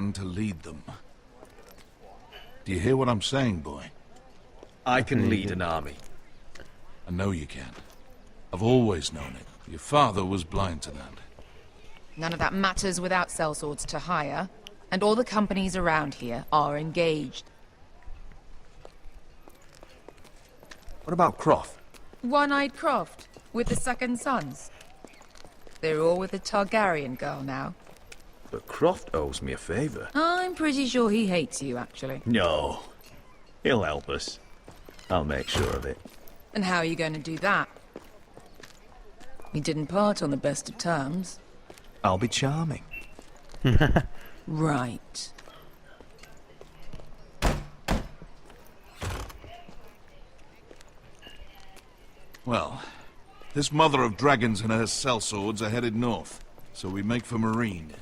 man to lead them. Do you hear what I'm saying, boy? I can lead an army. I know you can. I've always known it. Your father was blind to that. None of that matters without sellswords to hire, and all the companies around here are engaged. What about Croft? One-Eyed Croft, with the second sons. They're all with the Targaryen girl now. But Croft owes me a favour. I'm pretty sure he hates you, actually. No. He'll help us. I'll make sure of it. And how are you going to do that? We didn't part on the best of terms. I'll be charming. Right. Well, this mother of dragons and her sellswords are headed north, so we make for Marine.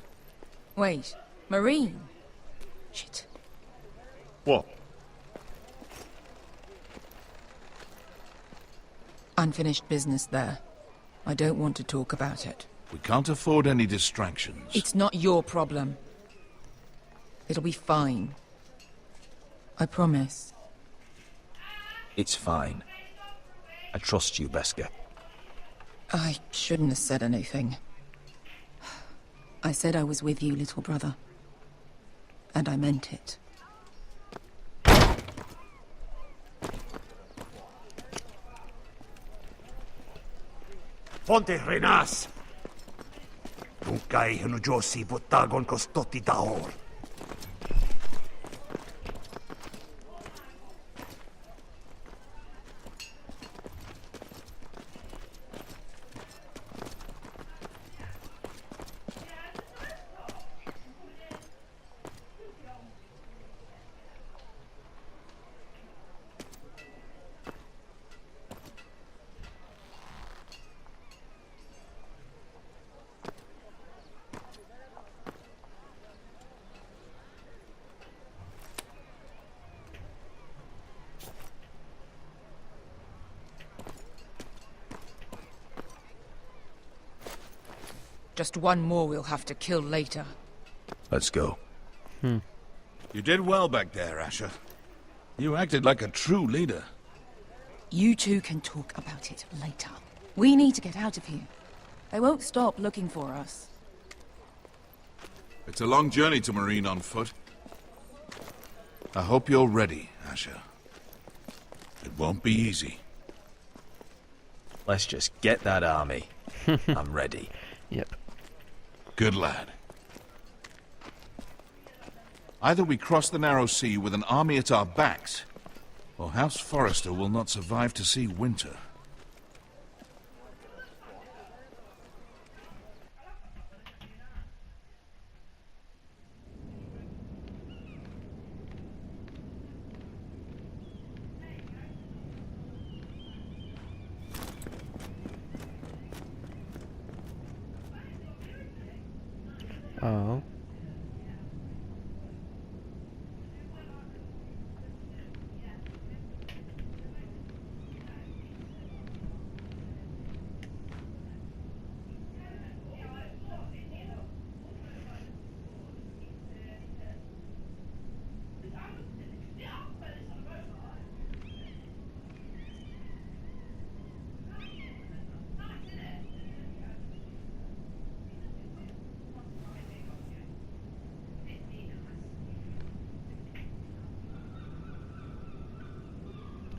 Wait, Marine? Shit. What? Unfinished business there. I don't want to talk about it. We can't afford any distractions. It's not your problem. It'll be fine. I promise. It's fine. I trust you, Beskha. I shouldn't have said anything. I said I was with you, little brother. And I meant it. Fonte Renas! Tunkai Hanujosi Botagon Kostoti Daor. Just one more we'll have to kill later. Let's go. You did well back there, Asher. You acted like a true leader. You two can talk about it later. We need to get out of here. They won't stop looking for us. It's a long journey to Marine on foot. I hope you're ready, Asher. It won't be easy. Let's just get that army. I'm ready. Yep. Good lad. Either we cross the narrow sea with an army at our backs, or House Forrester will not survive to see winter. Oh.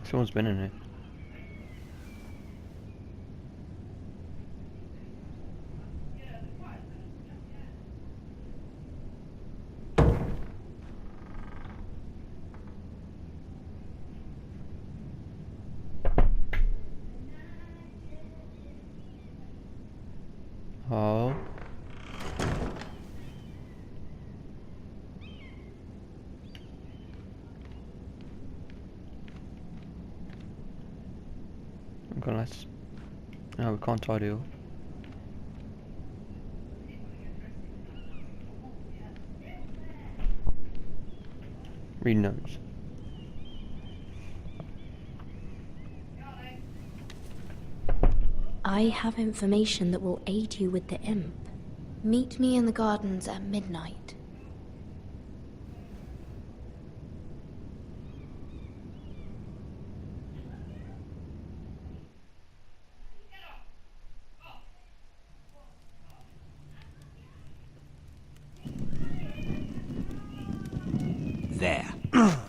Someone's been in it. Oh. Okay, let's... No, we can't tidy up. Read notes. I have information that will aid you with the imp. Meet me in the gardens at midnight. there?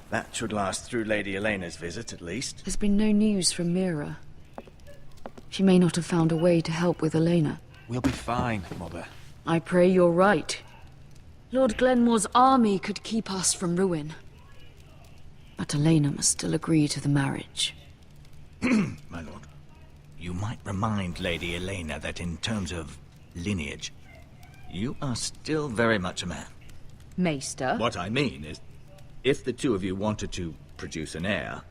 That should last through Lady Elena's visit, at least. There's been no news from Mira. She may not have found a way to help with Elena. We'll be fine, Mother. I pray you're right. Lord Glenmore's army could keep us from ruin. But Elena must still agree to the marriage. My lord, you might remind Lady Elena that in terms of lineage, you are still very much a man. Maester? What I mean is, if the two of you wanted to produce an heir,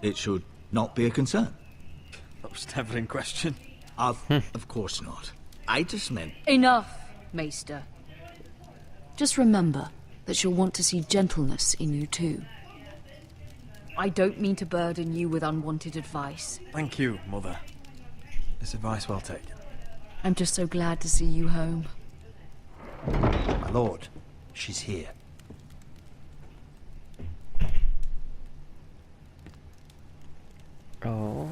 it should not be a concern. That was never in question. Of course not. I just meant... Enough, Maester. Just remember that she'll want to see gentleness in you too. I don't mean to burden you with unwanted advice. Thank you, Mother. This advice well taken. I'm just so glad to see you home. My lord, she's here. Oh.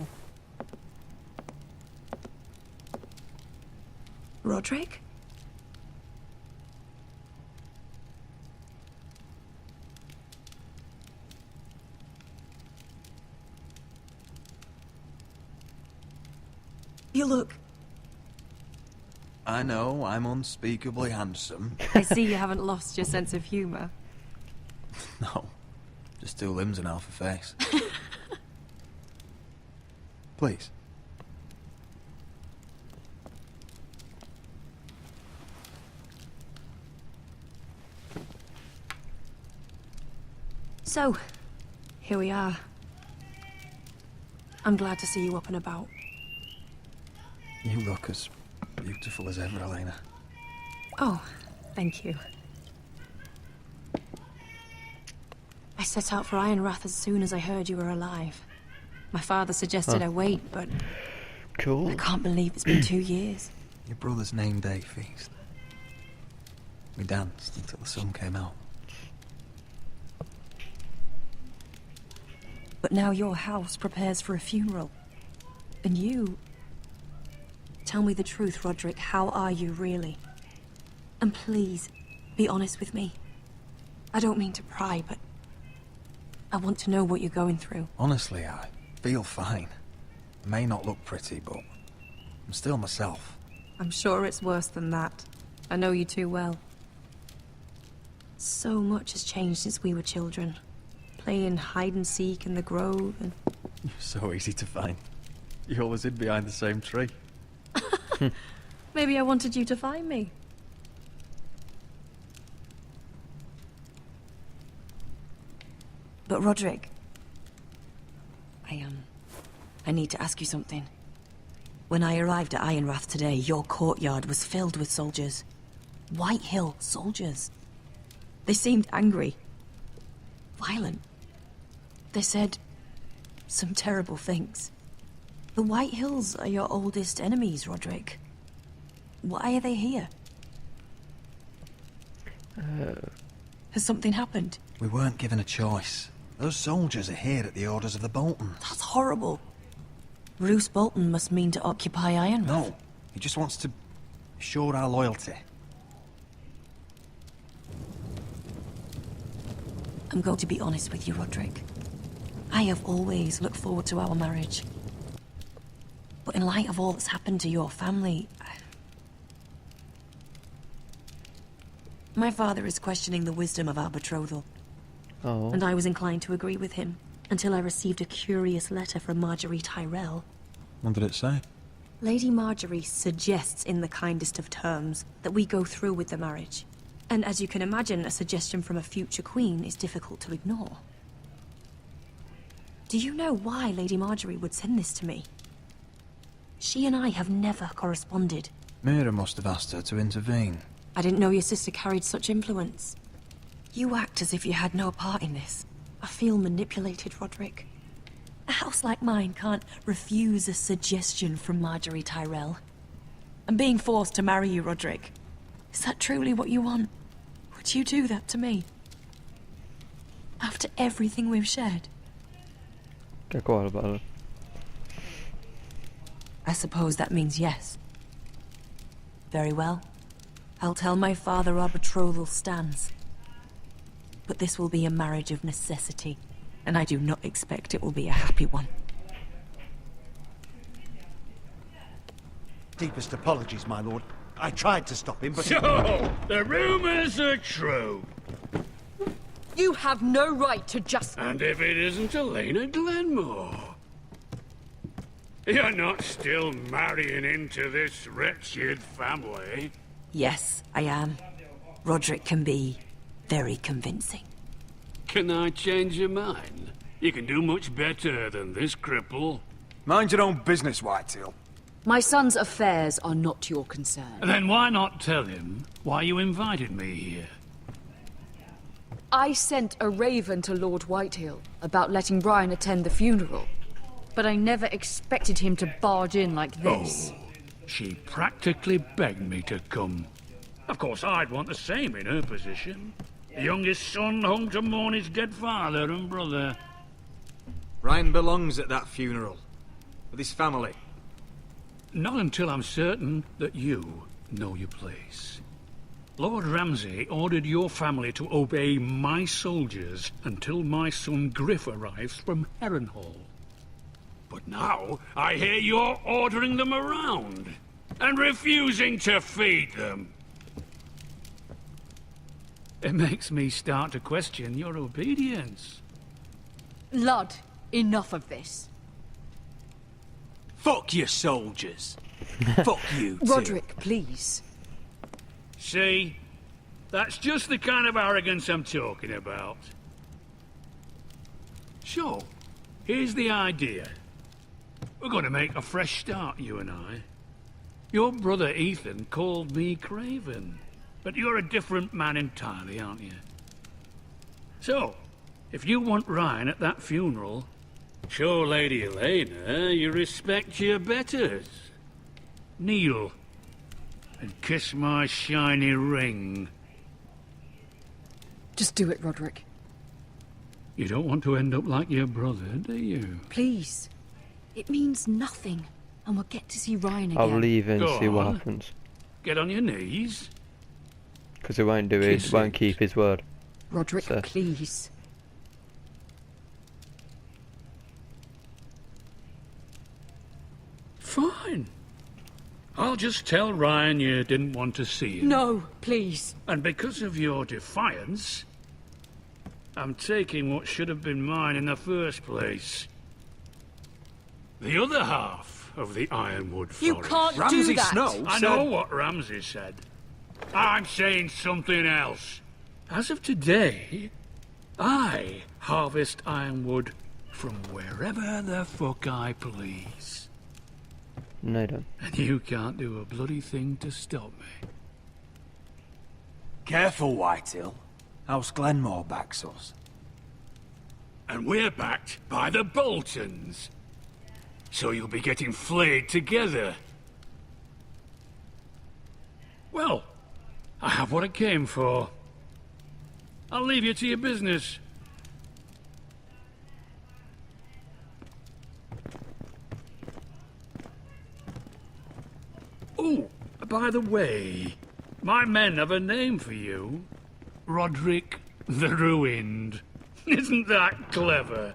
Roderick? You look... I know, I'm unspeakably handsome. I see you haven't lost your sense of humor. No, just two limbs and half a face. Please. So, here we are. I'm glad to see you up and about. You look as beautiful as ever, Elena. Oh, thank you. I set out for Ironrath as soon as I heard you were alive. My father suggested I wait, but Cool. I can't believe it's been 2 years. Your brother's name day feast. We danced until the sun came out. But now your house prepares for a funeral. And you... Tell me the truth, Roderick. How are you, really? And please, be honest with me. I don't mean to pry, but... I want to know what you're going through. Honestly, I feel fine. I may not look pretty, but I'm still myself. I'm sure it's worse than that. I know you too well. So much has changed since we were children. Playing hide and seek in the grove and... You're so easy to find. You always hid behind the same tree. Maybe I wanted you to find me. But Roderick... I need to ask you something. When I arrived at Ironrath today, your courtyard was filled with soldiers. White Hill soldiers. They seemed angry. Violent. They said some terrible things. The White Hills are your oldest enemies, Roderick. Why are they here? Has something happened? We weren't given a choice. Those soldiers are here at the orders of the Boltons. That's horrible. Roose Bolton must mean to occupy Ironrath. No, he just wants to assure our loyalty. I'm going to be honest with you, Roderick. I have always looked forward to our marriage. But in light of all that's happened to your family... My father is questioning the wisdom of our betrothal. Oh. And I was inclined to agree with him, until I received a curious letter from Marjorie Tyrell. What did it say? Lady Marjorie suggests in the kindest of terms that we go through with the marriage. And as you can imagine, a suggestion from a future queen is difficult to ignore. Do you know why Lady Marjorie would send this to me? She and I have never corresponded. Mira must have asked her to intervene. I didn't know your sister carried such influence. You act as if you had no part in this. I feel manipulated, Roderick. A house like mine can't refuse a suggestion from Marjorie Tyrell. I'm being forced to marry you, Roderick. Is that truly what you want? Would you do that to me? After everything we've shared? Get quiet about it. I suppose that means yes. Very well. I'll tell my father our betrothal stands. but this will be a marriage of necessity, and I do not expect it will be a happy one. Deepest apologies, my lord. I tried to stop him, but... So, the rumors are true. You have no right to just... And if it isn't Elena Glenmore? You're not still marrying into this wretched family? Yes, I am. Roderick can be very convincing. Can I change your mind? You can do much better than this cripple. Mind your own business, Whitetail. My son's affairs are not your concern. Then why not tell him why you invited me here? I sent a raven to Lord Whitehill about letting Ryan attend the funeral, but I never expected him to barge in like this. Oh, she practically begged me to come. Of course, I'd want the same in her position. The youngest son home to mourn his dead father and brother. Ryan belongs at that funeral, with his family. Not until I'm certain that you know your place. Lord Ramsay ordered your family to obey my soldiers until my son Griff arrives from Harrenhal. But now I hear you're ordering them around and refusing to feed them. It makes me start to question your obedience. Lud, enough of this. Fuck your soldiers. Fuck you, too. Roderick, please. See? That's just the kind of arrogance I'm talking about. So, here's the idea. We're going to make a fresh start, you and I. Your brother Ethan called me Craven, but you're a different man entirely, aren't you? So, if you want Ryan at that funeral, show Lady Elena you respect your betters. Kneel and kiss my shiny ring. Just do it, Roderick. You don't want to end up like your brother, do you? Please. It means nothing, and we'll get to see Ryan again. I'll leave and Go see what on. happens. Get on your knees. Because he won't do it, Kiss won't it. keep his word. Roderick, So- please. Fine. I'll just tell Ryan you didn't want to see him. No, please. And because of your defiance, I'm taking what should have been mine in the first place. The other half of the Ironwood Forest. You can't do Ramsay that. Snow I said... know what Ramsay said. I'm saying something else. As of today, I harvest ironwood from wherever the fuck I please. No, don't. And you can't do a bloody thing to stop me. Careful, Whitetail. House Glenmore backs us. And we're backed by the Boltons. So you'll be getting flayed together. Well, I have what I came for. I'll leave you to your business. Oh, by the way, my men have a name for you. Roderick the Ruined. Isn't that clever?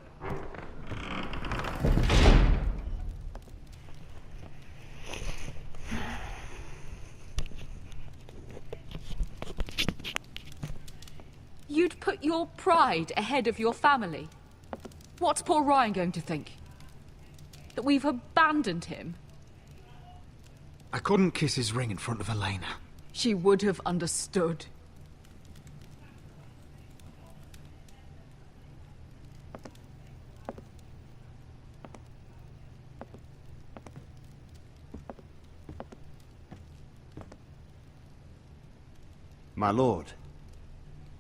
You'd put your pride ahead of your family. What's poor Ryan going to think? That we've abandoned him? I couldn't kiss his ring in front of Elena. She would have understood. My lord,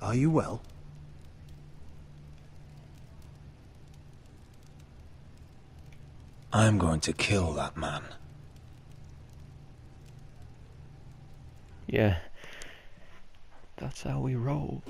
are you well? I'm going to kill that man. Yeah. That's how we roll.